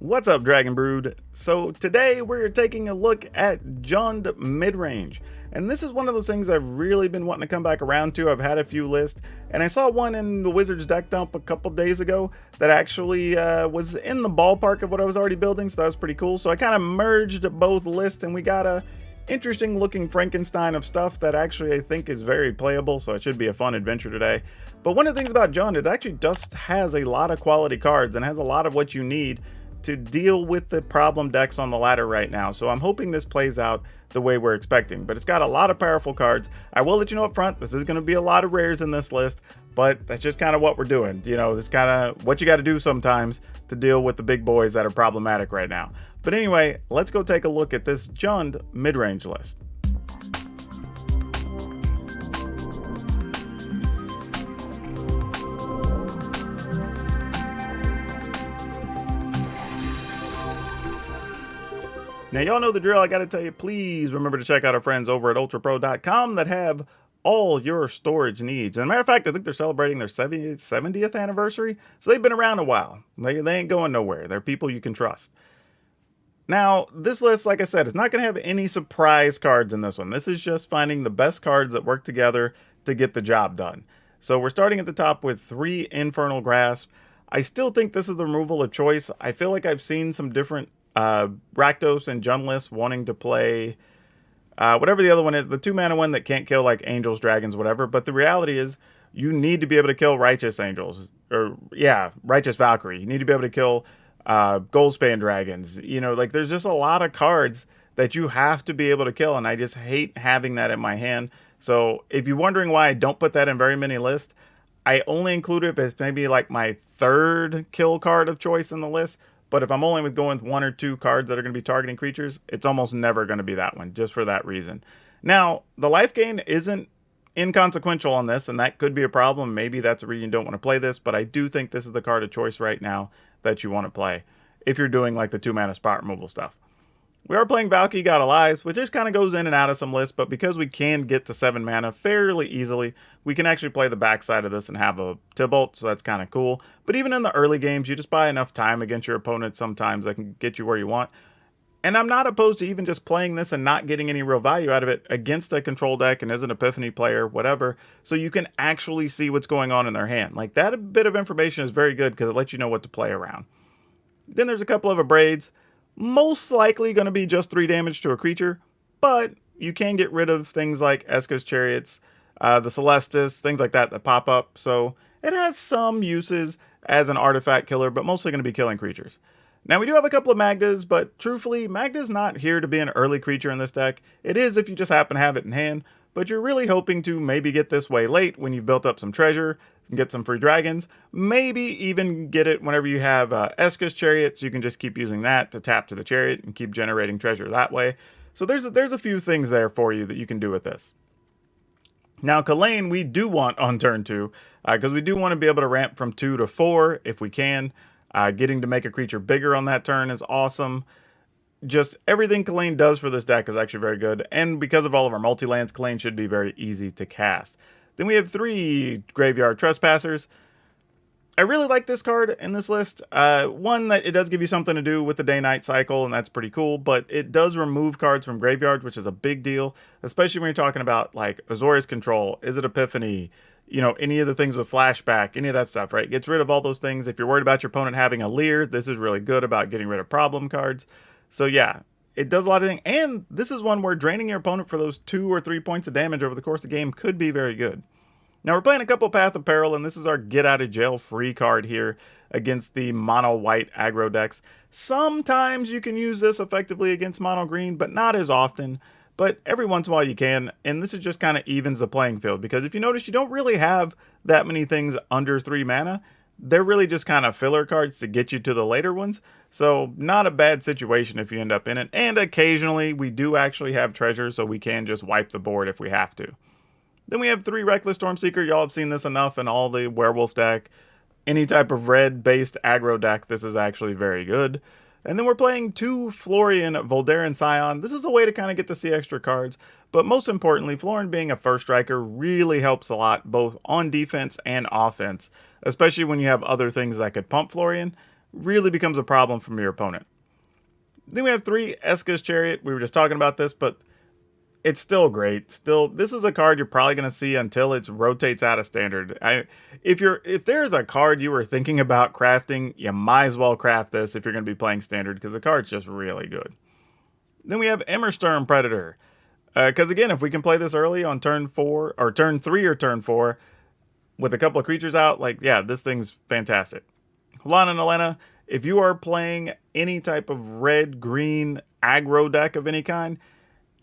What's up, Dragon Brood? So today we're taking a look at Jund Midrange, and this is one of those things I've really been wanting to come back around to. I've had a few lists, and I saw one in the Wizards deck dump a couple days ago that actually was in the ballpark of what I was already building, so that was pretty cool. So I kind of merged both lists, and we got a interesting looking Frankenstein of stuff that actually I think is very playable, so it should be a fun adventure today. But one of the things about Jund, it actually just has a lot of quality cards and has a lot of what you need to deal with the problem decks on the ladder right now. So I'm hoping this plays out the way we're expecting, but it's got a lot of powerful cards. I will let you know up front, this is going to be a lot of rares in this list, but that's just kind of what we're doing. You know, it's kind of what you got to do sometimes to deal with the big boys that are problematic right now. But anyway, let's go take a look at this Jund mid-range list. Now, y'all know the drill. I got to tell you, please remember to check out our friends over at ultrapro.com that have all your storage needs. And as a matter of fact, I think they're celebrating their 70th anniversary. So they've been around a while. They ain't going nowhere. They're people you can trust. Now, this list, like I said, is not going to have any surprise cards in this one. This is just finding the best cards that work together to get the job done. So we're starting at the top with 3 Infernal Grasp. I still think this is the removal of choice. I feel like I've seen some different Rakdos and Jund lists wanting to play whatever the other one is, the 2-mana one that can't kill like Angels, Dragons, whatever. But the reality is you need to be able to kill Righteous Angels, or Righteous Valkyrie. You need to be able to kill Goldspan Dragons. You know, like there's just a lot of cards that you have to be able to kill, and I just hate having that in my hand. So if you're wondering why I don't put that in very many lists, I only include it if it's maybe like my 3rd kill card of choice in the list. But if I'm only going with 1 or 2 cards that are going to be targeting creatures, it's almost never going to be that one, just for that reason. Now, the life gain isn't inconsequential on this, and that could be a problem. Maybe that's a reason you don't want to play this, but I do think this is the card of choice right now that you want to play if you're doing like the 2-mana spot removal stuff. We are playing Valky God of Lies, which just kind of goes in and out of some lists, but because we can get to 7 mana fairly easily, we can actually play the backside of this and have a Tybalt, so that's kind of cool. But even in the early games, you just buy enough time against your opponent sometimes that can get you where you want. And I'm not opposed to even just playing this and not getting any real value out of it against a control deck and as an Epiphany player, whatever, so you can actually see what's going on in their hand. Like, that bit of information is very good because it lets you know what to play around. Then there's a couple of Abrades. Most likely going to be just 3 damage to a creature, but you can get rid of things like Eska's Chariots, the Celestis, things like that pop up. So it has some uses as an artifact killer, but mostly going to be killing creatures. Now, we do have a couple of Magdas, but truthfully, Magda's not here to be an early creature in this deck. It is if you just happen to have it in hand, but you're really hoping to maybe get this way late when you've built up some treasure and get some free dragons. Maybe even get it whenever you have Eska's Chariots. You can just keep using that to tap to the chariot and keep generating treasure that way. So there's a few things there for you that you can do with this. Now, Kalane we do want on turn 2, because we do want to be able to ramp from 2 to 4 if we can. Getting to make a creature bigger on that turn is awesome. Just everything Kalane does for this deck is actually very good, and because of all of our multi-lands, Kalane should be very easy to cast. Then we have 3 Graveyard Trespassers. I really like this card in this list. One, that it does give you something to do with the day-night cycle, and that's pretty cool, but it does remove cards from Graveyard, which is a big deal, especially when you're talking about like Azorius Control, Izzet Epiphany, you know, any of the things with flashback, any of that stuff, right? It gets rid of all those things. If you're worried about your opponent having a Leer, this is really good about getting rid of problem cards. So yeah, it does a lot of things, and this is one where draining your opponent for those 2 or 3 points of damage over the course of the game could be very good. Now, we're playing a couple Path of Peril, and this is our get out of jail free card here against the Monowhite Aggro decks. Sometimes you can use this effectively against Mono Green, but not as often. But every once in a while you can, and this is just kind of evens the playing field, because if you notice, you don't really have that many things under 3 mana. They're really just kind of filler cards to get you to the later ones. So not a bad situation if you end up in it. And occasionally we do actually have treasures, so we can just wipe the board if we have to. Then we have 3 Reckless Stormseeker. Y'all have seen this enough in all the werewolf deck. Any type of red-based aggro deck, this is actually very good. And then we're playing 2 Florian Voldaren Scion. This is a way to kind of get to see extra cards. But most importantly, Florian being a first striker really helps a lot, both on defense and offense. Especially when you have other things that could pump Florian. really becomes a problem from your opponent. Then we have 3 Eska's Chariot. We were just talking about this, but it's still great. Still, this is a card you're probably going to see until it rotates out of standard. If there's a card you were thinking about crafting, you might as well craft this if you're going to be playing standard, because the card's just really good. Then we have Emmersturm Predator. Because again, if we can play this early on turn 4, or turn 3 or turn 4, with a couple of creatures out, like, yeah, this thing's fantastic. Lana and Elena, if you are playing any type of red-green aggro deck of any kind,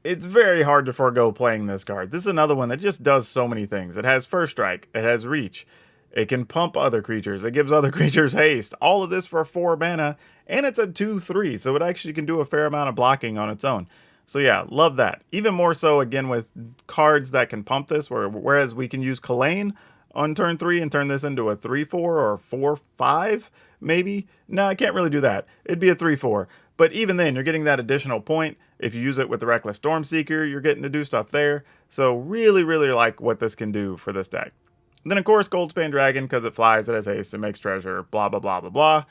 it's very hard to forego playing this card. This is another one that just does so many things. It has First Strike. It has Reach. It can pump other creatures. It gives other creatures haste. All of this for 4 mana, and it's a 2/3, so it actually can do a fair amount of blocking on its own. So yeah, love that. Even more so, again, with cards that can pump this, whereas we can use Kalane on turn 3 and turn this into a 3/4 or 4/5, maybe. No, I can't really do that. It'd be a 3/4. But even then, you're getting that additional point. If you use it with the Reckless Stormseeker, you're getting to do stuff there. So really, really like what this can do for this deck. And then, of course, Goldspan Dragon, because it flies, it has haste, it makes treasure, blah, blah, blah, blah, blah.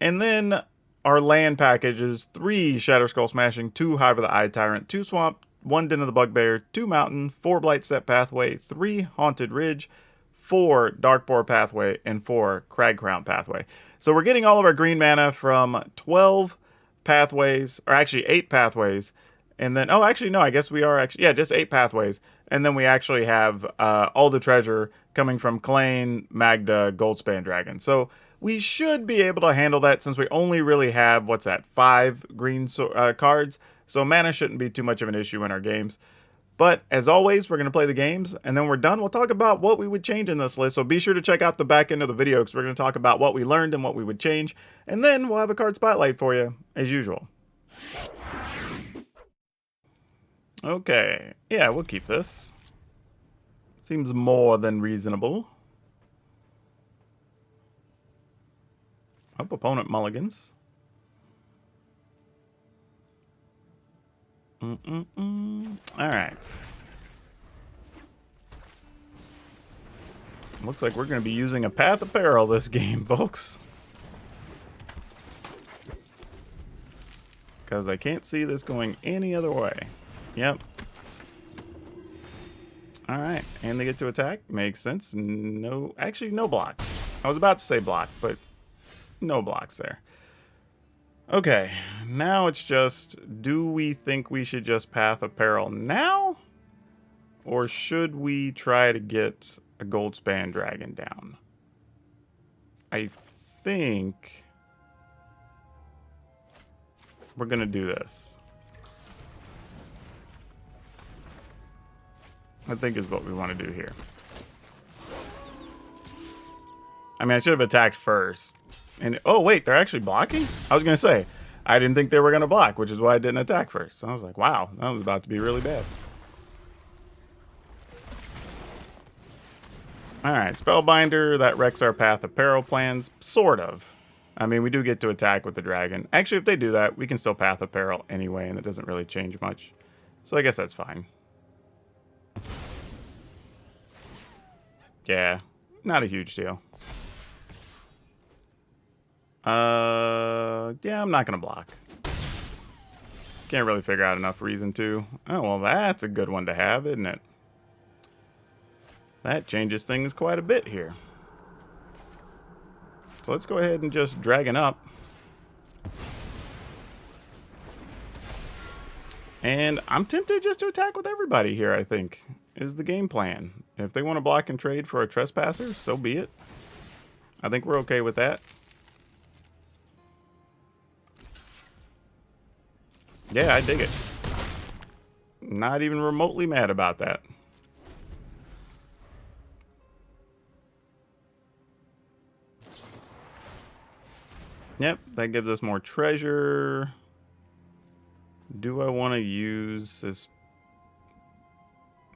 And then our land package is 3 Shatterskull Smashing, 2 Hive of the Eye Tyrant, 2 Swamp, 1 Den of the Bugbear, 2 Mountain, 4 Blightstep Pathway, 3 Haunted Ridge, 4 Darkboar Pathway, and 4 Cragcrown Pathway. So we're getting all of our green mana from 12 pathways, or actually 8 pathways, and then, oh, actually, no, I guess we are actually, yeah, just 8 pathways, and then we actually have all the treasure coming from Kalane, Magda, Goldspan Dragon. So we should be able to handle that since we only really have, what's that, 5 green cards, so mana shouldn't be too much of an issue in our games. But as always, we're going to play the games, and then we're done. We'll talk about what we would change in this list. So be sure to check out the back end of the video, because we're going to talk about what we learned and what we would change. And then we'll have a card spotlight for you, as usual. Okay. Yeah, we'll keep this. Seems more than reasonable. Hope opponent mulligans. Alright. Looks like we're going to be using a Path of Peril this game, folks. Because I can't see this going any other way. Yep. Alright, and they get to attack. Makes sense. No, actually, no block. I was about to say block, but no blocks there. Okay, now it's just, do we think we should just Path of Peril now? Or should we try to get a Goldspan Dragon down? I think we're going to do this. I think is what we want to do here. I mean, I should have attacked first. And oh, wait, they're actually blocking? I was going to say, I didn't think they were going to block, which is why I didn't attack first. So I was like, wow, that was about to be really bad. Alright, Spellbinder, that wrecks our Path of Peril plans. Sort of. I mean, we do get to attack with the dragon. Actually, if they do that, we can still Path of Peril anyway, and it doesn't really change much. So I guess that's fine. Yeah, not a huge deal. Yeah, I'm not gonna block. Can't really figure out enough reason to. Oh, well, that's a good one to have, isn't it? That changes things quite a bit here. So let's go ahead and just dragon up. And I'm tempted just to attack with everybody here, I think, is the game plan. If they want to block and trade for a Trespasser, so be it. I think we're okay with that. Yeah, I dig it. Not even remotely mad about that. Yep, that gives us more treasure. Do I want to use this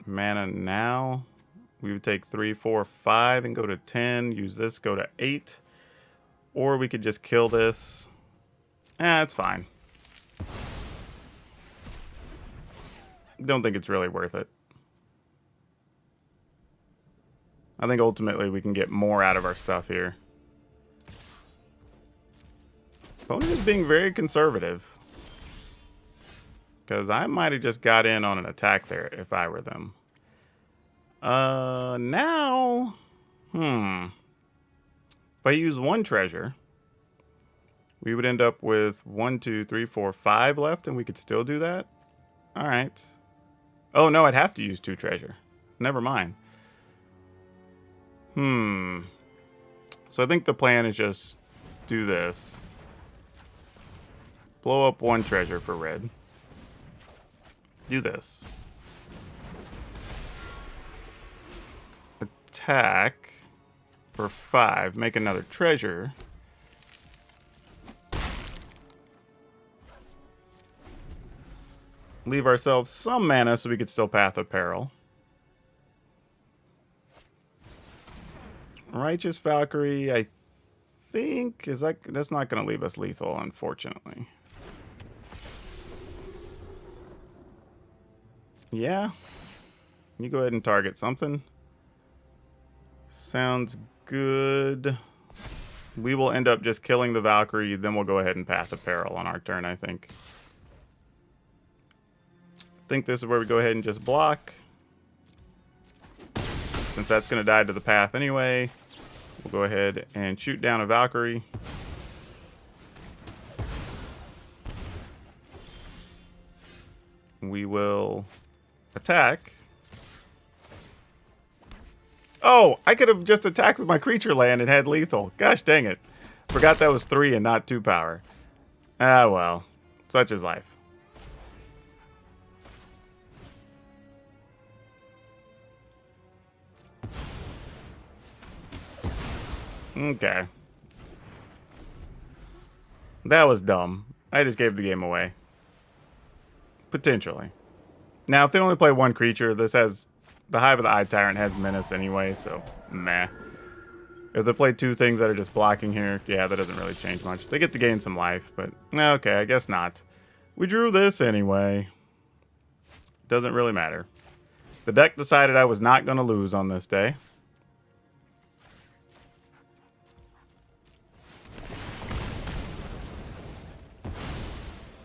mana now? We would take 3, 4, 5 and go to 10. Use this, go to 8. Or we could just kill this. It's fine. Don't think it's really worth it. I think ultimately we can get more out of our stuff here. Opponent is being very conservative. Because I might have just got in on an attack there if I were them. Now... If I use one treasure, we would end up with 1, 2, 3, 4, 5 left, and we could still do that? Alright. Oh, no, I'd have to use 2 treasure. Never mind. So I think the plan is just do this. Blow up 1 treasure for red. Do this. Attack for 5. Make another treasure. Leave ourselves some mana so we could still Path of Peril. Righteous Valkyrie, I think, that's not going to leave us lethal, unfortunately. Yeah. You go ahead and target something. Sounds good. We will end up just killing the Valkyrie, then we'll go ahead and Path of Peril on our turn, I think. I think this is where we go ahead and just block. Since that's going to die to the path anyway, we'll go ahead and shoot down a Valkyrie. We will attack. Oh, I could have just attacked with my creature land and had lethal. Gosh dang it. Forgot that was 3 and not 2 power. Ah, well. Such is life. Okay. That was dumb. I just gave the game away. Potentially. Now, if they only play 1 creature, this has... The Hive of the Eye Tyrant has Menace anyway, so meh. If they play 2 things that are just blocking here, yeah, that doesn't really change much. They get to gain some life, but okay, I guess not. We drew this anyway. Doesn't really matter. The deck decided I was not going to lose on this day.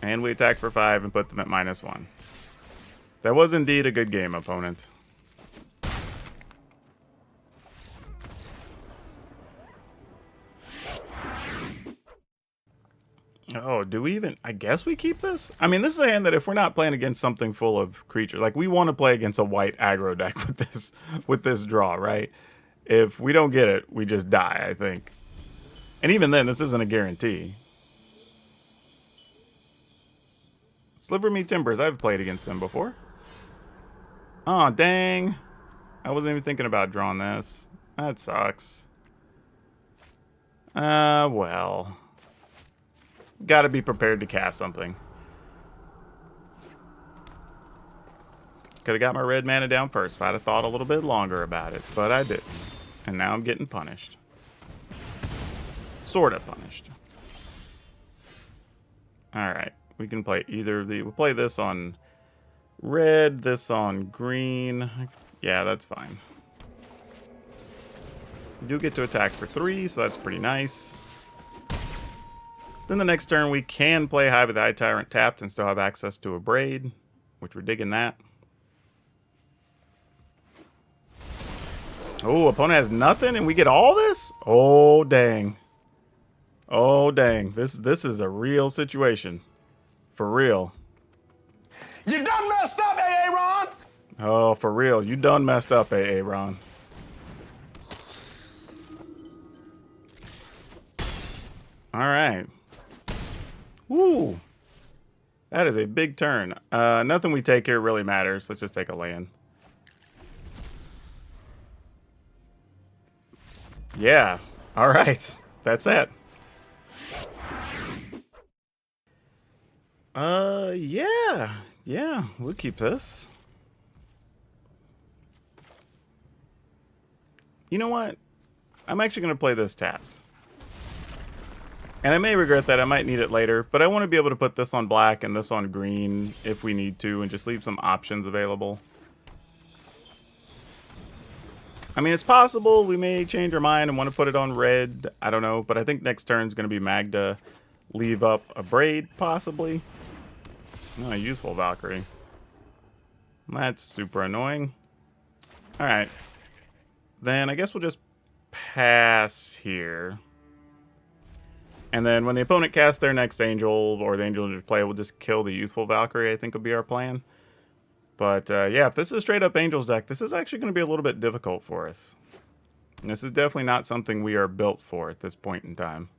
And we attack for 5 and put them at -1. That was indeed a good game, opponent. Oh, do we even... I guess we keep this? I mean, this is a hand that if we're not playing against something full of creatures... Like, we want to play against a white aggro deck with this draw, right? If we don't get it, we just die, I think. And even then, this isn't a guarantee. Sliver Me Timbers, I've played against them before. Oh, dang. I wasn't even thinking about drawing this. That sucks. Well. Gotta be prepared to cast something. Could have got my red mana down first if I'd have thought a little bit longer about it, but I didn't. And now I'm getting punished. Sort of punished. Alright. We can play either of the... We'll play this on red, this on green. Yeah, that's fine. We do get to attack for 3, so that's pretty nice. Then the next turn we can play Hive of the Eye Tyrant tapped and still have access to a Braid, which we're digging that. Oh, opponent has nothing and we get all this? Oh, dang. Oh, dang. This is a real situation. For real. You done messed up, AA Ron! Oh, for real. You done messed up, AA Ron. Alright. Woo! That is a big turn. Nothing we take here really matters. Let's just take a land. Yeah. Alright. That's it. Yeah. Yeah, we'll keep this. You know what? I'm actually going to play this tapped. And I may regret that. I might need it later. But I want to be able to put this on black and this on green if we need to. And just leave some options available. I mean, it's possible we may change our mind and want to put it on red. I don't know. But I think next turn is going to be Magda. leave up a Braid, possibly. Oh, a useful Valkyrie. That's super annoying. Alright. Then I guess we'll just pass here. And then when the opponent casts their next Angel, or the Angel just play, we'll just kill the Youthful Valkyrie, I think would be our plan. But yeah, if this is a straight up Angels deck, this is actually going to be a little bit difficult for us. And this is definitely not something we are built for at this point in time.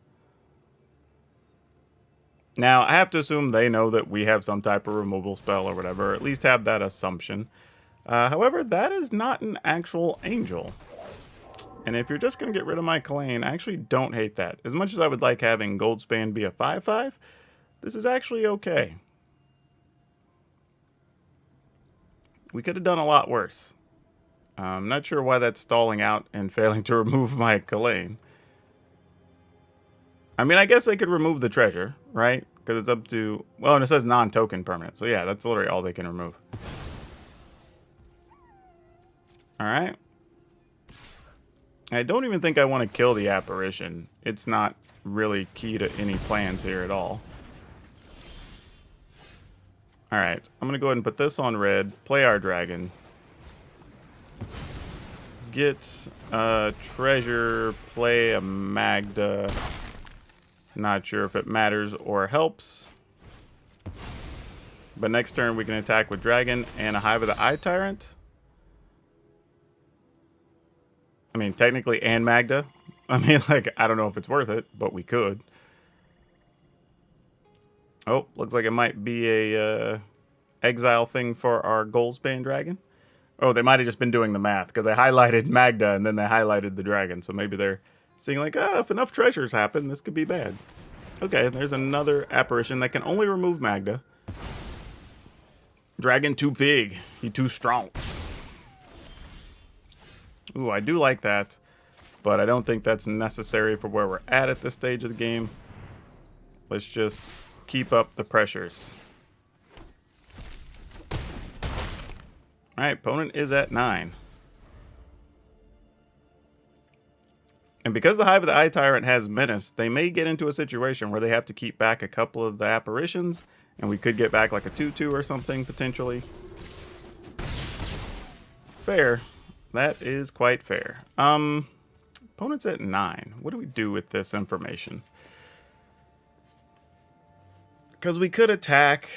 Now, I have to assume they know that we have some type of removal spell or whatever, or at least have that assumption. However, that is not an actual Angel. And if you're just going to get rid of my Kalane, I actually don't hate that. As much as I would like having Goldspan be a 5/5, this is actually okay. We could have done a lot worse. I'm not sure why that's stalling out and failing to remove my Kalane. I mean, I guess they could remove the treasure, right? Because it's up to... Well, and it says non-token permanent. So yeah, that's literally all they can remove. Alright. I don't even think I want to kill the apparition. It's not really key to any plans here at all. Alright, I'm going to go ahead and put this on red. Play our dragon. Get a treasure. Play a Magda. Not sure if it matters or helps. But next turn we can attack with dragon and a Hive of the Eye Tyrant. I mean, technically, and Magda. I mean, like, I don't know if it's worth it, but we could. Oh, looks like it might be a exile thing for our Goldspan dragon. Oh, they might have just been doing the math, because they highlighted Magda and then they highlighted the dragon. So maybe they're seeing like, if enough treasures happen, this could be bad. Okay, there's another apparition that can only remove Magda. Dragon too big. He too strong. Ooh, I do like that, but I don't think that's necessary for where we're at this stage of the game. Let's just keep up the pressures. Alright, opponent is at 9. And because the Hive of the Eye Tyrant has Menace, they may get into a situation where they have to keep back a couple of the apparitions, and we could get back like a 2/2 or something, potentially. Fair. That is quite fair. Opponent's at 9. What do we do with this information? Because we could attack,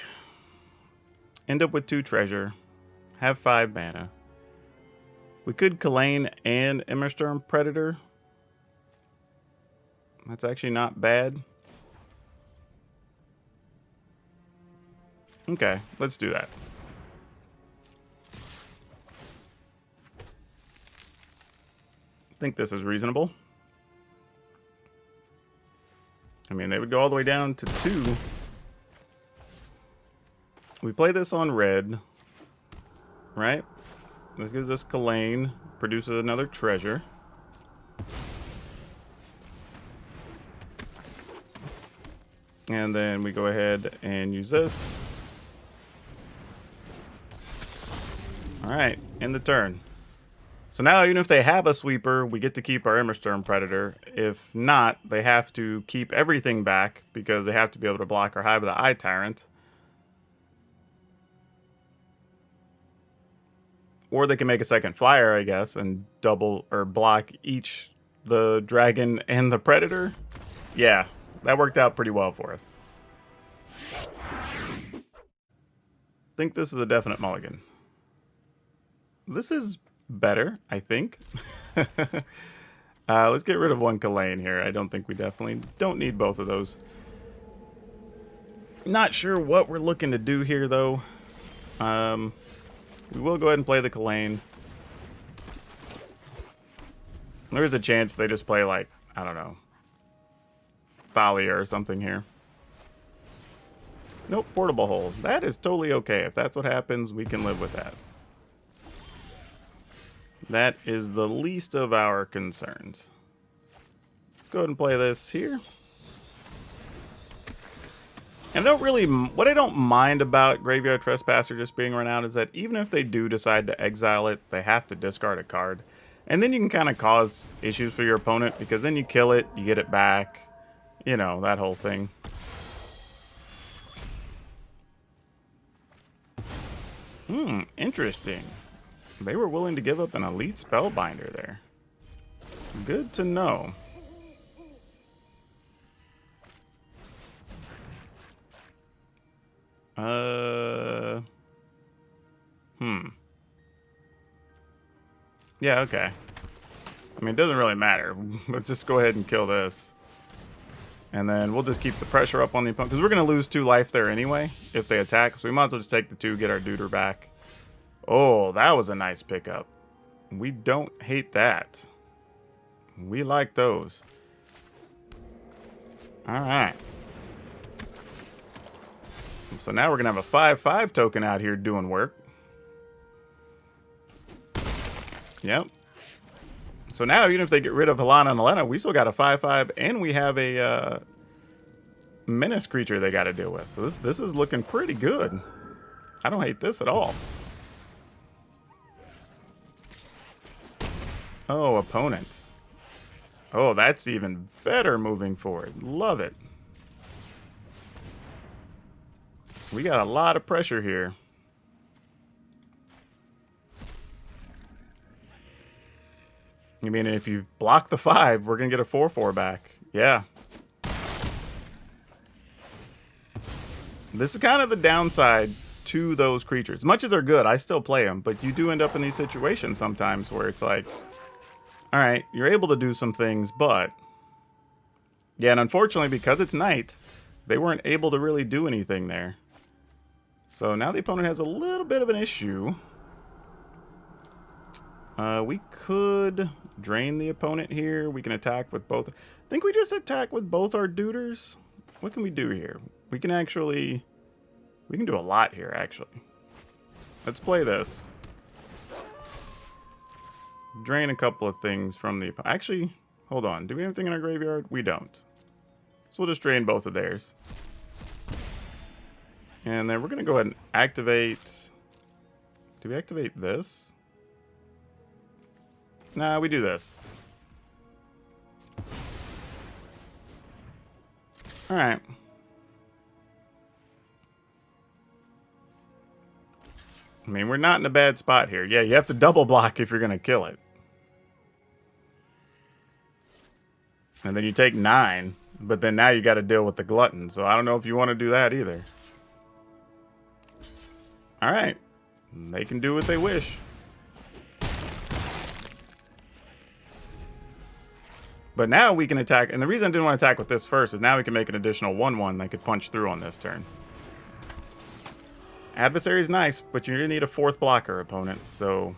end up with 2 treasure, have 5 mana. We could Kalane and Immersturm Predator. That's actually not bad. Okay, let's do that. I think this is reasonable. I mean, they would go all the way down to 2. We play this on red, right? This gives us Kalane, produces another treasure. And then we go ahead and use this. Alright, end the turn. So now, even if they have a sweeper, we get to keep our Immersturm Predator. If not, they have to keep everything back, because they have to be able to block our Hive of the Eye Tyrant. Or they can make a second flyer, I guess, and double or block each the dragon and the Predator. Yeah, that worked out pretty well for us. I think this is a definite mulligan. This is better, I think. Let's get rid of one Kalane here. I don't think we definitely don't need both of those. Not sure what we're looking to do here, though. We will go ahead and play the Kalane. There is a chance they just play, like, I don't know, Thalia or something here. Nope, Portable Hole. That is totally okay. If that's what happens, we can live with that. That is the least of our concerns. Let's go ahead and play this here. And what I don't mind about Graveyard Trespasser just being run out is that even if they do decide to exile it, they have to discard a card. And then you can kind of cause issues for your opponent, because then you kill it, you get it back, you know, that whole thing. Interesting. They were willing to give up an elite spellbinder there. Good to know. Yeah, okay. I mean, it doesn't really matter. Let's just go ahead and kill this. And then we'll just keep the pressure up on the opponent. Because we're going to lose 2 life there anyway if they attack. So we might as well just take the 2, get our Deuter back. Oh, that was a nice pickup. We don't hate that. We like those. Alright. So now we're going to have a 5/5 token out here doing work. Yep. So now, even if they get rid of Helena and Helena, we still got a 5/5, and we have a menace creature they got to deal with. So this is looking pretty good. I don't hate this at all. Oh, opponent. Oh, that's even better moving forward. Love it. We got a lot of pressure here. I mean, if you block the 5, we're going to get a 4/4 back. Yeah. This is kind of the downside to those creatures. As much as they're good, I still play them. But you do end up in these situations sometimes where it's like, all right, you're able to do some things, but... Yeah, and unfortunately, because it's night, they weren't able to really do anything there. So now the opponent has a little bit of an issue. We could drain the opponent here. We can attack with both. I think we just attack with both our Deuters. What can we do here? We can actually... We can do a lot here, actually. Let's play this. Drain a couple of things from the... Actually, hold on. Do we have anything in our graveyard? We don't. So we'll just drain both of theirs. And then we're going to go ahead and activate... Do we activate this? Nah, we do this. Alright. I mean, we're not in a bad spot here. Yeah, you have to double block if you're going to kill it. And then you take 9, but then now you got to deal with the glutton. So I don't know if you want to do that either. Alright. They can do what they wish. But now we can attack, and the reason I didn't want to attack with this first is now we can make an additional 1/1 that could punch through on this turn. Adversary's nice, but you're going to need a 4th blocker, opponent, so...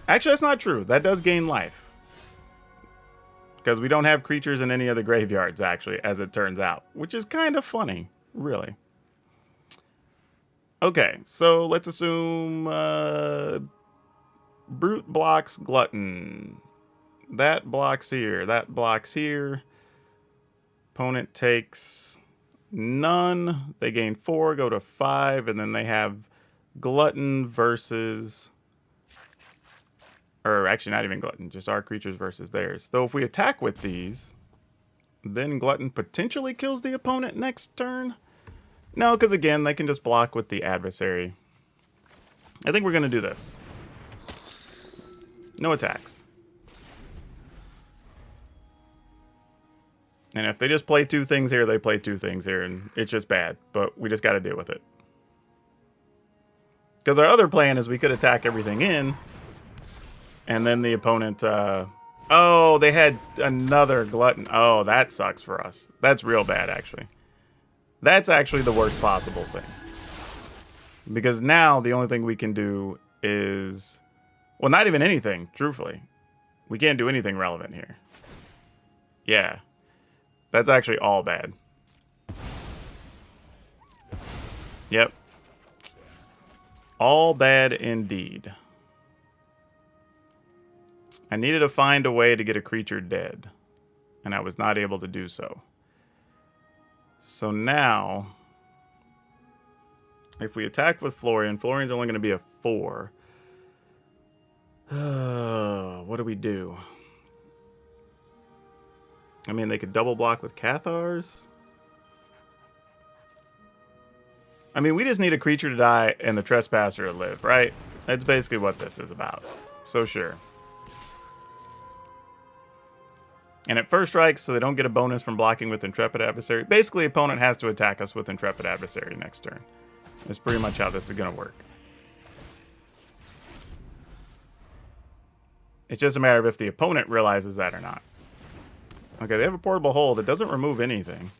Actually, that's not true. That does gain life. Because we don't have creatures in any of the graveyards, actually, as it turns out. Which is kind of funny, really. Okay, so let's assume... Brute blocks Glutton. That blocks here. That blocks here. Opponent takes none. They gain 4, go to 5, and then they have Glutton versus... Or actually, not even Glutton. Just our creatures versus theirs. So if we attack with these, then Glutton potentially kills the opponent next turn. No, because again, they can just block with the adversary. I think we're going to do this. No attacks. And if they just play 2 things here, they play 2 things here, and it's just bad. But we just got to deal with it. Because our other plan is we could attack everything in, and then the opponent... oh, they had another Glutton. Oh, that sucks for us. That's real bad, actually. That's actually the worst possible thing. Because now the only thing we can do is... Well, not even anything, truthfully. We can't do anything relevant here. Yeah. That's actually all bad. Yep. All bad indeed. I needed to find a way to get a creature dead, and I was not able to do so. So now, if we attack with Florian, Florian's only going to be a 4. What do we do? I mean, they could double block with Cathars. I mean, we just need a creature to die and the Trespasser to live, right? That's basically what this is about. So sure. And at first strike, so they don't get a bonus from blocking with Intrepid Adversary. Basically, opponent has to attack us with Intrepid Adversary next turn. That's pretty much how this is going to work. It's just a matter of if the opponent realizes that or not. Okay, they have a Portable Hold. It doesn't remove anything.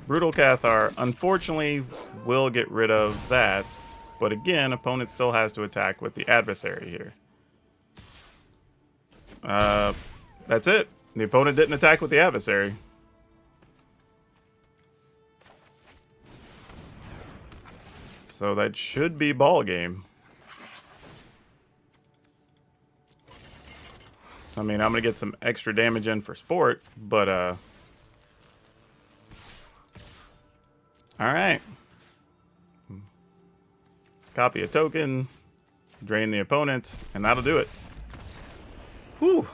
Brutal Cathar, unfortunately, will get rid of that. But again, opponent still has to attack with the adversary here. That's it. The opponent didn't attack with the adversary. So that should be ball game. I mean, I'm going to get some extra damage in for sport, but, alright. Copy a token, drain the opponent, and that'll do it. Whew.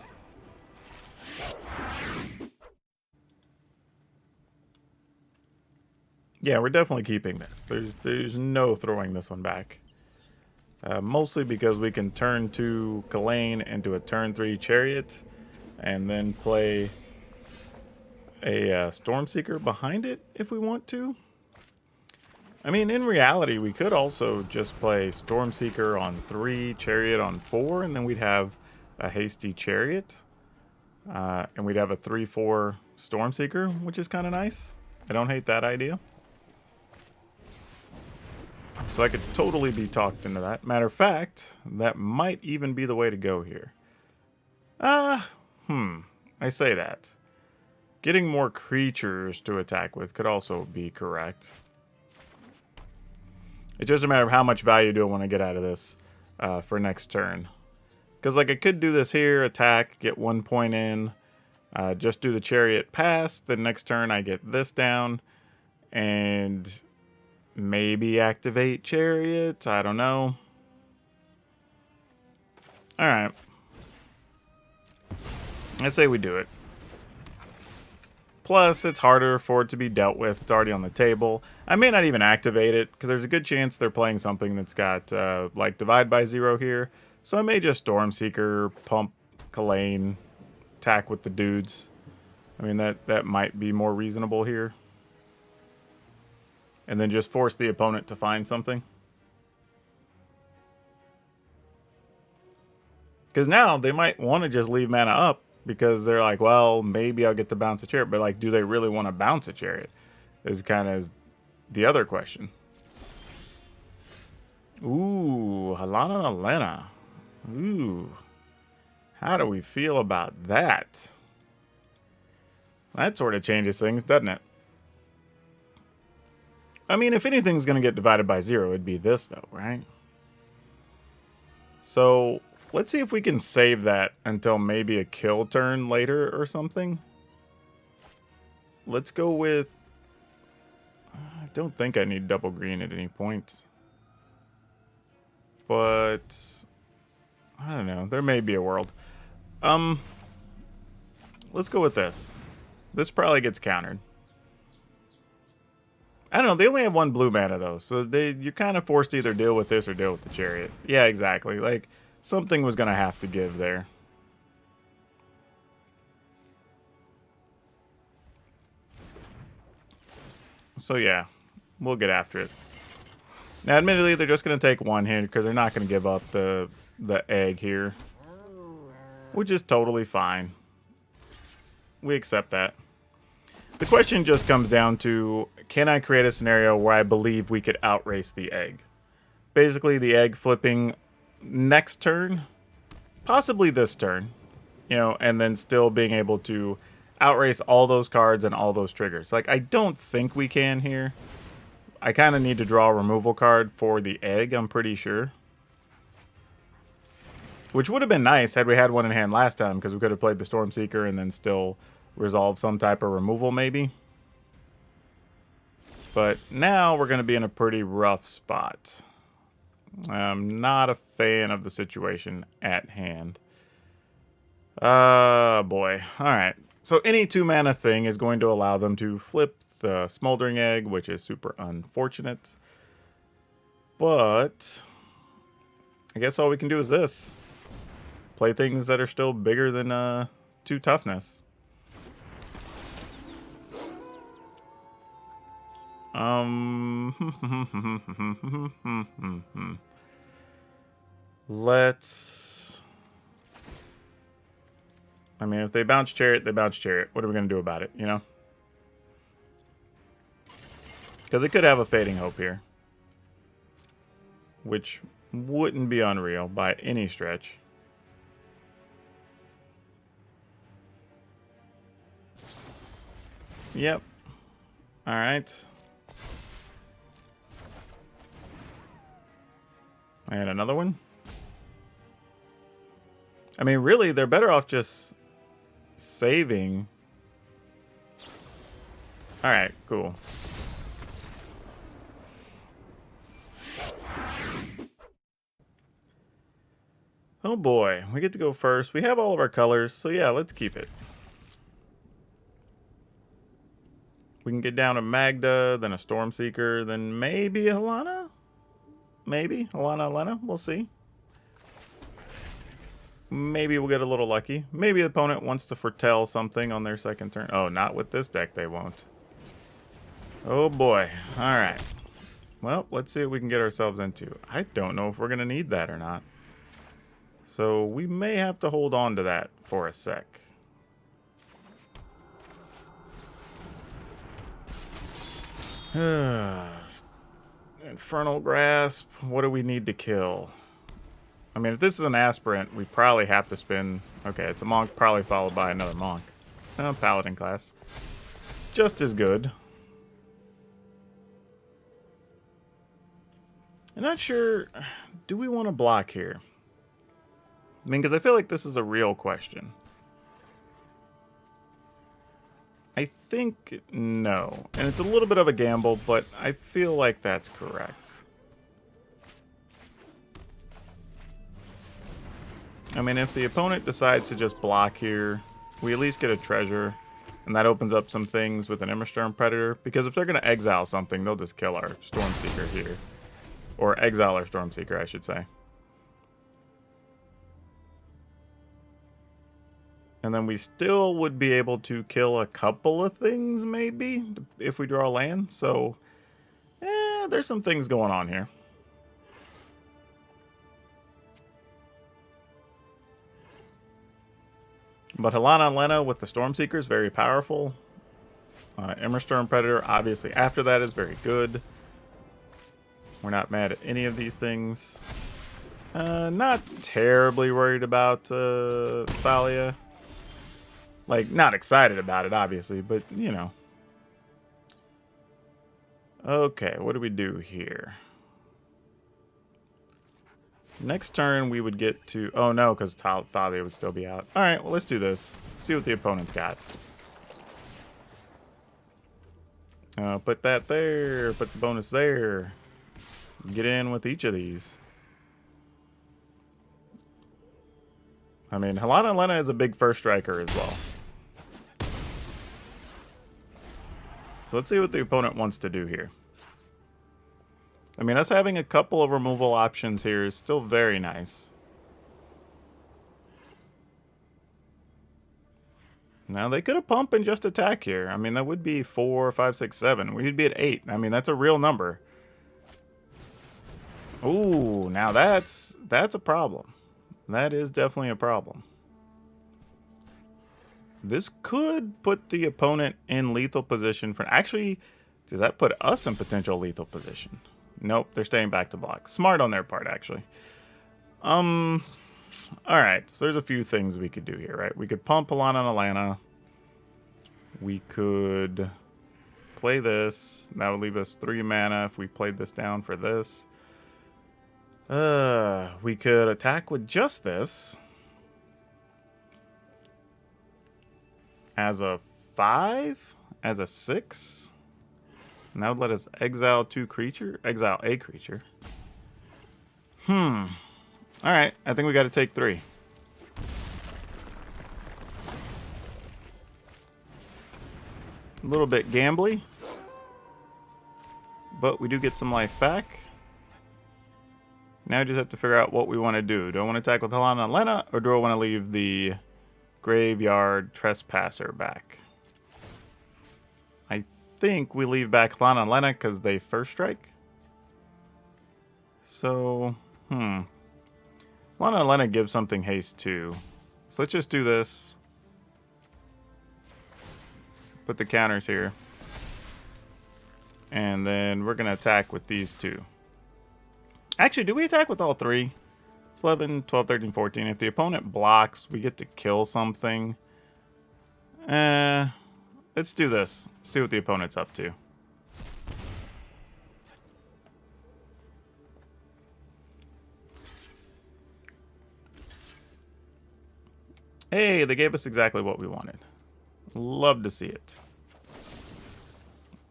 Yeah, we're definitely keeping this. There's no throwing this one back. Mostly because we can turn 2 Kalane into a turn 3 Chariot, and then play a Stormseeker behind it if we want to. I mean, in reality, we could also just play Stormseeker on 3, Chariot on 4, and then we'd have a Hasty Chariot. And we'd have a 3/4 Stormseeker, which is kind of nice. I don't hate that idea. So I could totally be talked into that. Matter of fact, that might even be the way to go here. I say that. Getting more creatures to attack with could also be correct. It's just a matter of how much value do I want to get out of this for next turn. Because like I could do this here, attack, get 1 point in, just do the Chariot pass, then next turn I get this down, and maybe activate Chariot, I don't know. Alright. I say we do it. Plus, it's harder for it to be dealt with. It's already on the table. I may not even activate it, because there's a good chance they're playing something that's got, like, Divide by 0 here. So I may just Stormseeker, pump Kalane, attack with the dudes. I mean, that might be more reasonable here. And then just force the opponent to find something. Because now they might want to just leave mana up, because they're like, well, maybe I'll get to bounce a Chariot. But, like, do they really want to bounce a Chariot? Is kind of the other question. Ooh, Halana Alena. Ooh. How do we feel about that? That sort of changes things, doesn't it? I mean, if anything's going to get divided by 0, it'd be this, though, right? So, let's see if we can save that until maybe a kill turn later or something. Let's go with... I don't think I need double green at any point. But... I don't know. There may be a world. Let's go with this. This probably gets countered. I don't know. They only have 1 blue mana, though. So you're kind of forced to either deal with this or deal with the Chariot. Yeah, exactly. Like, something was going to have to give there. So, yeah. We'll get after it. Now, admittedly, they're just going to take 1 here because they're not going to give up the egg here. Which is totally fine. We accept that. The question just comes down to, can I create a scenario where I believe we could outrace the egg? Basically, the egg flipping next turn, possibly this turn, you know, and then still being able to outrace all those cards and all those triggers. Like, I don't think we can here. I kind of need to draw a removal card for the egg, I'm pretty sure. Which would have been nice had we had one in hand last time, because we could have played the Stormseeker and then still resolve some type of removal, maybe. But now we're going to be in a pretty rough spot. I'm not a fan of the situation at hand. Boy. Alright. So any 2 mana thing is going to allow them to flip the Smoldering Egg, which is super unfortunate. But I guess all we can do is this. Play things that are still bigger than 2 toughness. Let's... I mean, if they bounce Chariot, they bounce Chariot. What are we going to do about it, you know? Because it could have a Fading Hope here. Which wouldn't be unreal by any stretch. Yep. Alright. And another one. I mean, really, they're better off just saving. Alright, cool. Oh boy, we get to go first. We have all of our colors, so yeah, let's keep it. We can get down to Magda, then a Stormseeker, then maybe a Helana? Maybe. Helena, we'll see. Maybe we'll get a little lucky. Maybe the opponent wants to foretell something on their second turn. Oh, not with this deck, they won't. Oh boy. Alright. Well, let's see what we can get ourselves into. I don't know if we're going to need that or not. So we may have to hold on to that for a sec. Infernal Grasp. What do we need to kill? I mean, if this is an aspirant, we probably have to spin... Okay, it's a monk, probably followed by another monk. Paladin class. Just as good. I'm not sure... Do we want to block here? I mean, because I feel like this is a real question. I think no. And it's a little bit of a gamble, but I feel like that's correct. I mean, if the opponent decides to just block here, we at least get a treasure. And that opens up some things with an Immersturm Predator. Because if they're going to exile something, they'll just kill our Stormseeker here. Or exile our Stormseeker, I should say. And then we still would be able to kill a couple of things, maybe, if we draw land. So, there's some things going on here. But Helena and Lena with the Stormseeker is very powerful. Immersturm Predator, obviously, after that is very good. We're not mad at any of these things. Not terribly worried about Thalia. Like, not excited about it, obviously, but, you know. Okay, what do we do here? Next turn, we would get to... Oh, no, because Thalia would still be out. All right, well, let's do this. See what the opponent's got. Put that there. Put the bonus there. Get in with each of these. I mean, Helena and Lena is a big first striker as well. So let's see what the opponent wants to do here. I mean, us having a couple of removal options here is still very nice. Now, they could have pumped and just attack here. I mean, that would be 4, 5, 6, 7. We'd be at 8. I mean, that's a real number. Ooh, now that's a problem. That is definitely a problem. This could put the opponent in lethal position for... Actually, does that put us in potential lethal position? Nope, they're staying back to block. Smart on their part, actually. Alright, so there's a few things we could do here, right? We could pump Helena and Alana. We could play this. That would leave us 3 mana if we played this down for this. We could attack with just this. As a 5? As a 6? And that would let us exile 2 creature? Exile a creature. Alright, I think we got to take 3. A little bit gambly. but we do get some life back. Now I just have to figure out what we want to do. Do I want to attack with Halana and Lena, or do I want to leave the Graveyard Trespasser back? I think we leave back Halana and Lena because they first strike. So, Halana and Lena give something haste too. So let's just do this. Put the counters here. And then we're going to attack with these two. Actually, do we attack with all three? It's 11, 12, 13, 14. If the opponent blocks, we get to kill something. Let's do this. See what the opponent's up to. Hey, they gave us exactly what we wanted. Love to see it.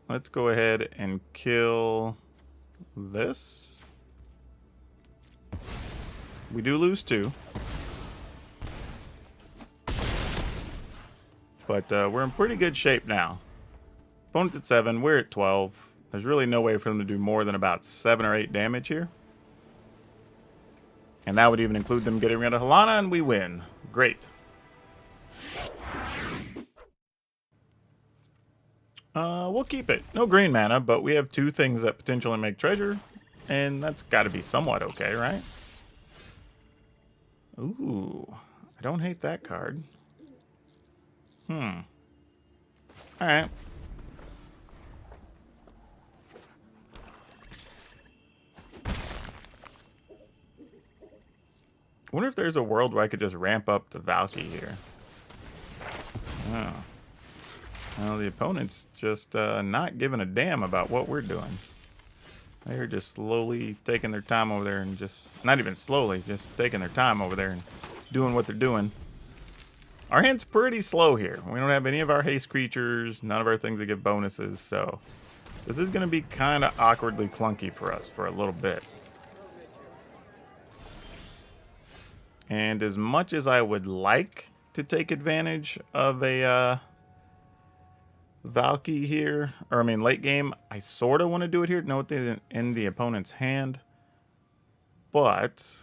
Let's go ahead and kill this. We do lose 2. But we're in pretty good shape now. Opponent's at 7, we're at 12. There's really no way for them to do more than about 7 or 8 damage here. And that would even include them getting rid of Halana, and we win. Great. We'll keep it. No green mana, but we have 2 things that potentially make treasure. And that's got to be somewhat okay, right? Ooh, I don't hate that card. Alright. I wonder if there's a world where I could just ramp up the Valky here. Oh. Well, the opponent's just not giving a damn about what we're doing. They're just slowly taking their time over there and just... Not even slowly, just taking their time over there and doing what they're doing. Our hand's pretty slow here. We don't have any of our haste creatures, none of our things that give bonuses, so... This is going to be kind of awkwardly clunky for us for a little bit. And as much as I would like to take advantage of a Valky here, or I mean late game, I sort of want to do it here to know what's in the opponent's hand. But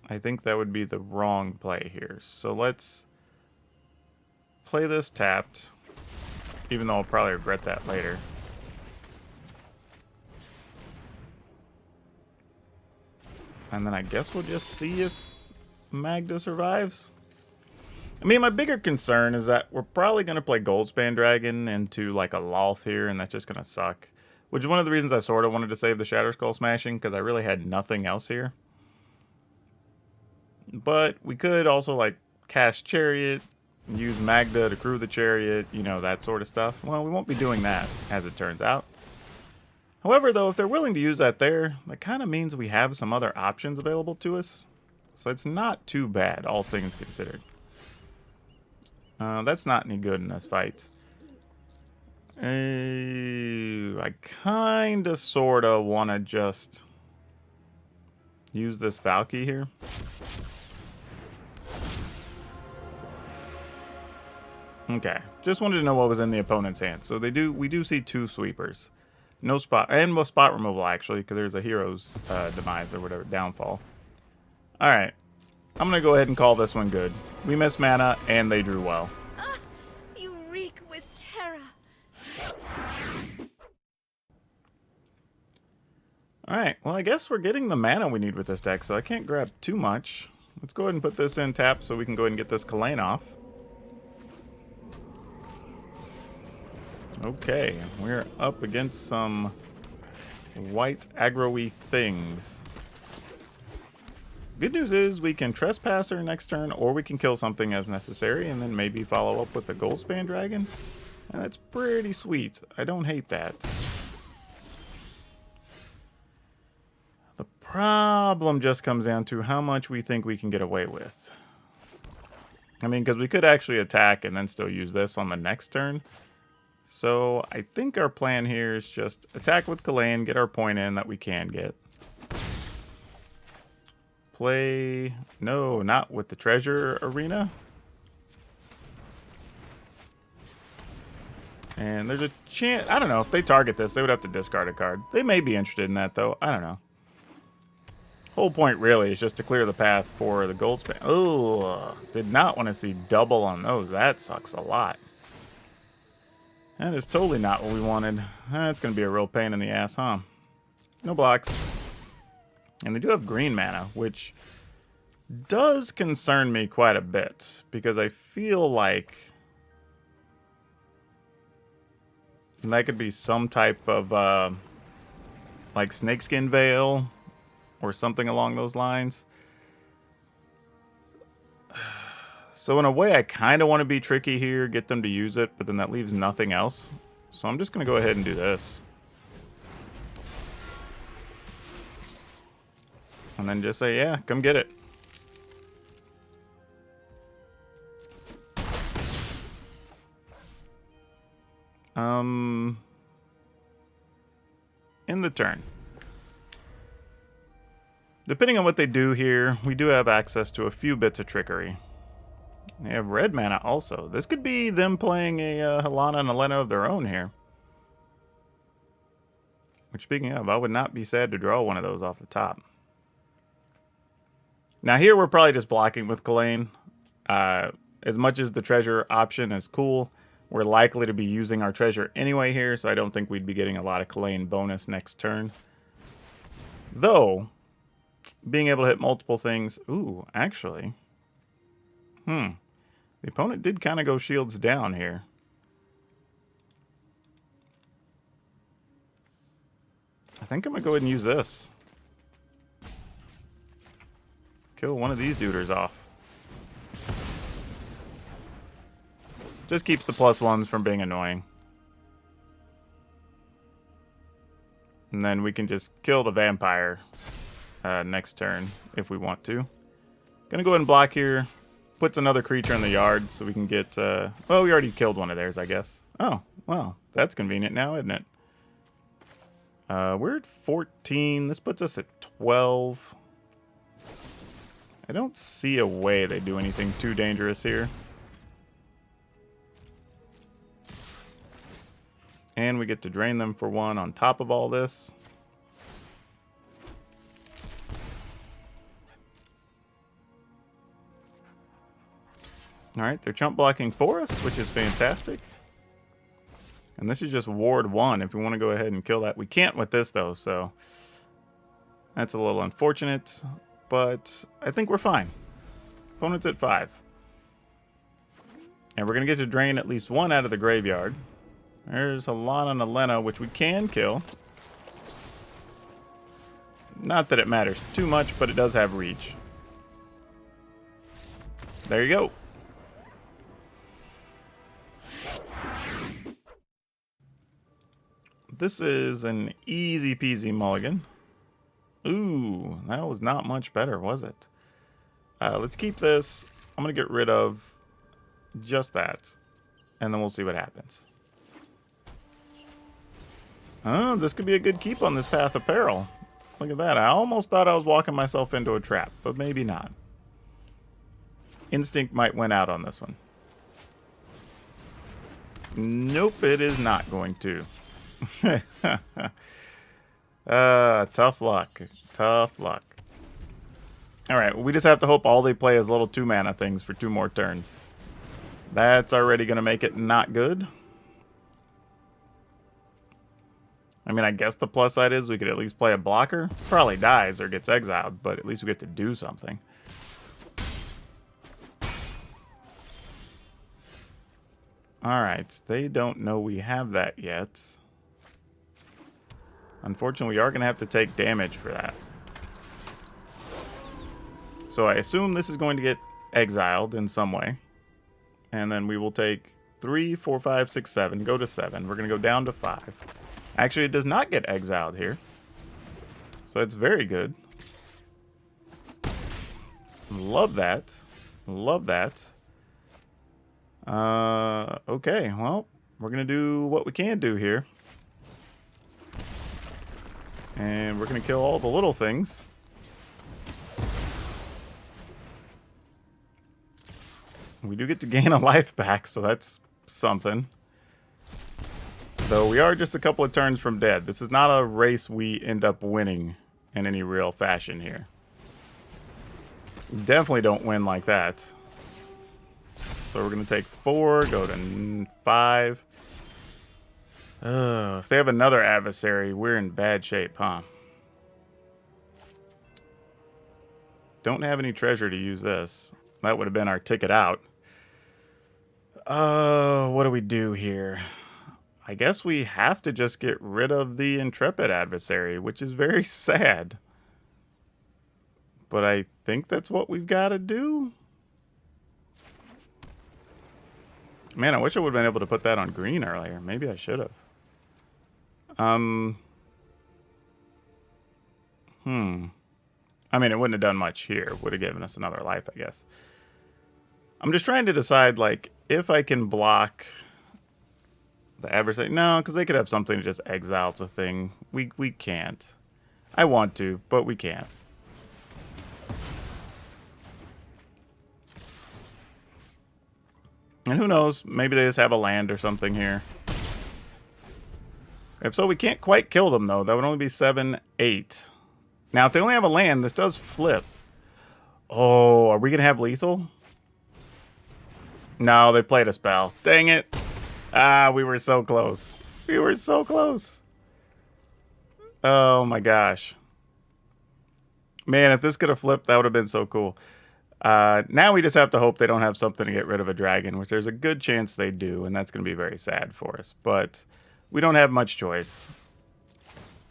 I think that would be the wrong play here. So let's play this tapped, even though I'll probably regret that later. And then I guess we'll just see if Magda survives. I mean, my bigger concern is that we're probably going to play Goldspan Dragon into like a Loth here, and that's just going to suck. Which is one of the reasons I sort of wanted to save the Shatter Skull Smashing, because I really had nothing else here. But we could also like cast Chariot, use Magda to crew the Chariot, you know, that sort of stuff. Well, we won't be doing that, as it turns out. However, though, if they're willing to use that there, that kind of means we have some other options available to us. So it's not too bad, all things considered. That's not any good in this fight. I kind of, sort of want to just use this Valky here. Okay, just wanted to know what was in the opponent's hand. So we do see 2 sweepers. No spot, and no spot removal actually, because there's a hero's demise or whatever, downfall. Alright, I'm going to go ahead and call this one good. We missed mana, and they drew well. You reek with terror. Alright, well I guess we're getting the mana we need with this deck, so I can't grab too much. Let's go ahead and put this in tap so we can go ahead and get this Kalane off. Okay, we're up against some white aggro-y things. Good news is we can Trespasser next turn, or we can kill something as necessary, and then maybe follow up with the Goldspan Dragon. And that's pretty sweet. I don't hate that. The problem just comes down to how much we think we can get away with. I mean, because we could actually attack and then still use this on the next turn. So I think our plan here is just attack with Kalane, get our point in that we can get. Play... No, not with the Treasure Arena. And there's a chance... I don't know. If they target this, they would have to discard a card. They may be interested in that, though. I don't know. Whole point, really, is just to clear the path for the gold spam. Oh, did not want to see double on those. That sucks a lot. That is totally not what we wanted. That's going to be a real pain in the ass, huh? No blocks. And they do have green mana, which does concern me quite a bit. Because I feel like that could be some type of, like, Snakeskin Veil or something along those lines. So in a way, I kind of want to be tricky here, get them to use it, but then that leaves nothing else. So I'm just going to go ahead and do this. And then just say, yeah, come get it. In the turn. Depending on what they do here, we do have access to a few bits of trickery. They have red mana also. This could be them playing a Helana and Elena of their own here. Which, speaking of, I would not be sad to draw one of those off the top. Now here we're probably just blocking with Kalane. As much as the treasure option is cool, we're likely to be using our treasure anyway here, so I don't think we'd be getting a lot of Kalane bonus next turn. Though, being able to hit multiple things... Ooh, actually... The opponent did kind of go shields down here. I think I'm going to go ahead and use this. Kill one of these duders off. Just keeps the +1s from being annoying. And then we can just kill the vampire next turn if we want to. Gonna go ahead and block here. Puts another creature in the yard so we can get... well, we already killed one of theirs, I guess. Oh, well, that's convenient now, isn't it? We're at 14. This puts us at 12. I don't see a way they do anything too dangerous here. And we get to drain them for 1 on top of all this. Alright, they're chump blocking for us, which is fantastic. And this is just ward 1 if we want to go ahead and kill that. We can't with this, though, so that's a little unfortunate. But I think we're fine. Opponent's at 5. And we're going to get to drain at least 1 out of the graveyard. There's Helana and Elena, which we can kill. Not that it matters too much, but it does have reach. There you go. This is an easy peasy mulligan. Ooh, that was not much better, was it? Let's keep this. I'm going to get rid of just that. And then we'll see what happens. Oh, this could be a good keep on this Path of Peril. Look at that. I almost thought I was walking myself into a trap, but maybe not. Instinct might win out on this one. Nope, it is not going to. Tough luck. Tough luck. Alright, we just have to hope all they play is little 2-mana things for 2 more turns. That's already going to make it not good. I mean, I guess the plus side is we could at least play a blocker. Probably dies or gets exiled, but at least we get to do something. Alright, they don't know we have that yet. Unfortunately, we are going to have to take damage for that. So I assume this is going to get exiled in some way. And then we will take 3, 4, 5, 6, 7. Go to 7. We're going to go down to 5. Actually, it does not get exiled here. So it's very good. Love that. Love that. Okay, well, we're going to do what we can do here. And we're going to kill all the little things. We do get to gain a life back, so that's something. Though we are just a couple of turns from dead. This is not a race we end up winning in any real fashion here. Definitely don't win like that. So we're going to take 4, go to 5. If they have another adversary, we're in bad shape, huh? Don't have any treasure to use this. That would have been our ticket out. What do we do here? I guess we have to just get rid of the intrepid adversary, which is very sad. But I think that's what we've got to do. Man, I wish I would have been able to put that on green earlier. Maybe I should have. I mean, it wouldn't have done much here. Would have given us another life, I guess. I'm just trying to decide, like, if I can block the adversary. No, because they could have something to just exile a thing. We can't. I want to, but we can't. And who knows? Maybe they just have a land or something here. If so, we can't quite kill them, though. That would only be 7, 8. Now, if they only have a land, this does flip. Oh, are we going to have lethal? No, they played a spell. Dang it. Ah, we were so close. We were so close. Oh, my gosh. Man, if this could have flipped, that would have been so cool. Now we just have to hope they don't have something to get rid of a dragon, which there's a good chance they do, and that's going to be very sad for us. But we don't have much choice.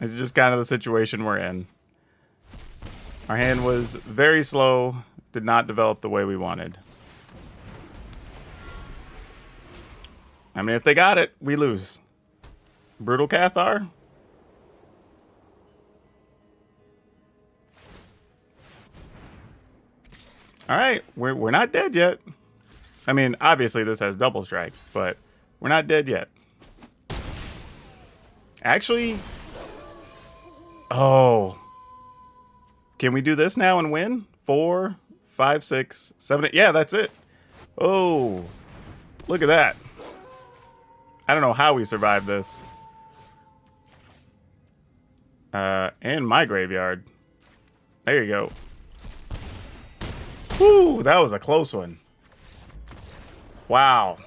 It's just kind of the situation we're in. Our hand was very slow, did not develop the way we wanted. I mean, if they got it, we lose. Brutal Cathar? All right, we're not dead yet. I mean, obviously this has double strike, but we're not dead yet. Actually, oh, can we do this now and win? 4, 5, 6, 7, 8. Yeah, that's it. Oh, look at that. I don't know how we survived this. And my graveyard. There you go. Whew, that was a close one. Wow.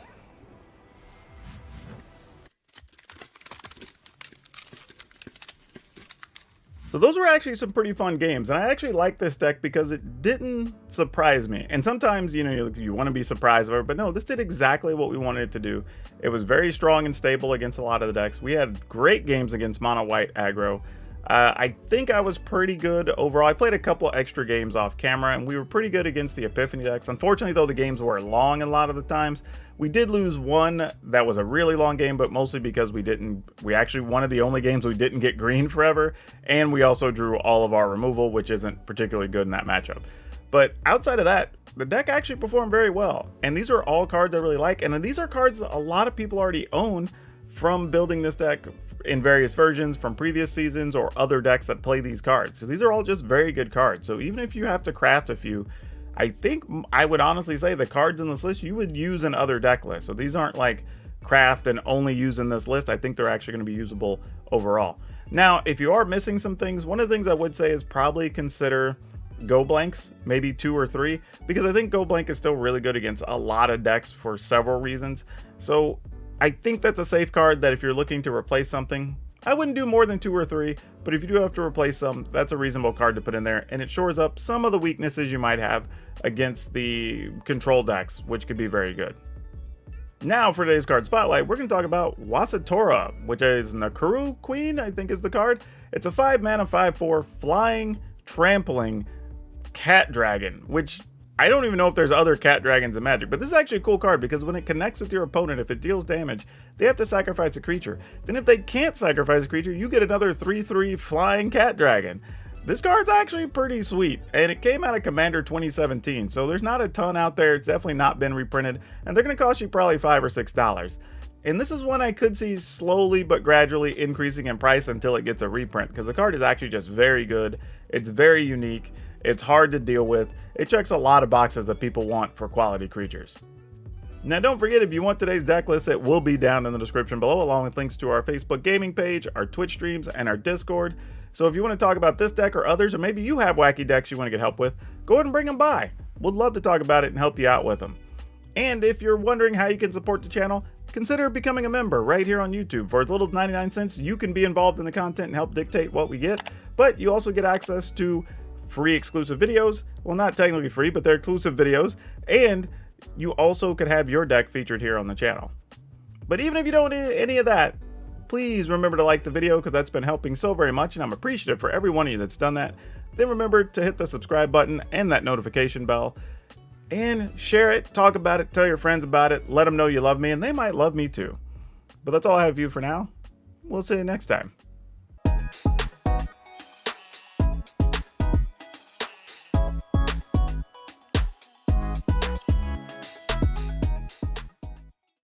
So those were actually some pretty fun games, and I actually like this deck because it didn't surprise me. And sometimes, you know, you want to be surprised, but no, this did exactly what we wanted it to do. It was very strong and stable against a lot of the decks. We had great games against Monowhite Aggro. I think I was pretty good overall. I played a couple of extra games off camera, and we were pretty good against the Epiphany decks. Unfortunately, though, the games were long a lot of the times. We did lose one that was a really long game, but mostly because we actually one of the only games we didn't get green forever, and we also drew all of our removal, which isn't particularly good in that matchup. But outside of that, the deck actually performed very well, and these are all cards I really like, and these are cards a lot of people already own from building this deck in various versions from previous seasons or other decks that play these cards. So these are all just very good cards. So even if you have to craft a few, I think I would honestly say the cards in this list you would use in other deck lists. So these aren't like craft and only use in this list. I think they're actually going to be usable overall. Now, if you are missing some things, one of the things I would say is probably consider go blanks, maybe 2 or 3, because I think go blank is still really good against a lot of decks for several reasons. So I think that's a safe card that if you're looking to replace something, I wouldn't do more than 2 or 3, but if you do have to replace some, that's a reasonable card to put in there, and it shores up some of the weaknesses you might have against the control decks, which could be very good. Now for today's card spotlight, we're going to talk about Wasatora, which is Nakuru Queen, I think is the card. It's a 5 mana 5/4 flying, trampling cat dragon, which I don't even know if there's other cat dragons in Magic, but this is actually a cool card because when it connects with your opponent, if it deals damage, they have to sacrifice a creature. Then if they can't sacrifice a creature, you get another 3/3 flying cat dragon. This card's actually pretty sweet, and it came out of Commander 2017, so there's not a ton out there. It's definitely not been reprinted, and they're going to cost you probably $5 or $6. And this is one I could see slowly but gradually increasing in price until it gets a reprint, because the card is actually just very good. It's very unique. It's hard to deal with. It checks a lot of boxes that people want for quality creatures. Now don't forget, if you want today's deck list, it will be down in the description below, along with links to our Facebook gaming page, our Twitch streams, and our Discord. So if you want to talk about this deck or others, or maybe you have wacky decks you want to get help with, go ahead and bring them by. We'd love to talk about it and help you out with them. And if you're wondering how you can support the channel, consider becoming a member right here on YouTube. For as little as 99 cents, you can be involved in the content and help dictate what we get, but you also get access to free exclusive videos. Well, not technically free, but they're exclusive videos, and you also could have your deck featured here on the channel. But even if you don't need any of that, please remember to like the video, because that's been helping so very much, and I'm appreciative for every one of you that's done that. Then remember to hit the subscribe button and that notification bell, and share it, talk about it, tell your friends about it, let them know you love me, and they might love me too. But that's all I have for you for now. We'll see you next time.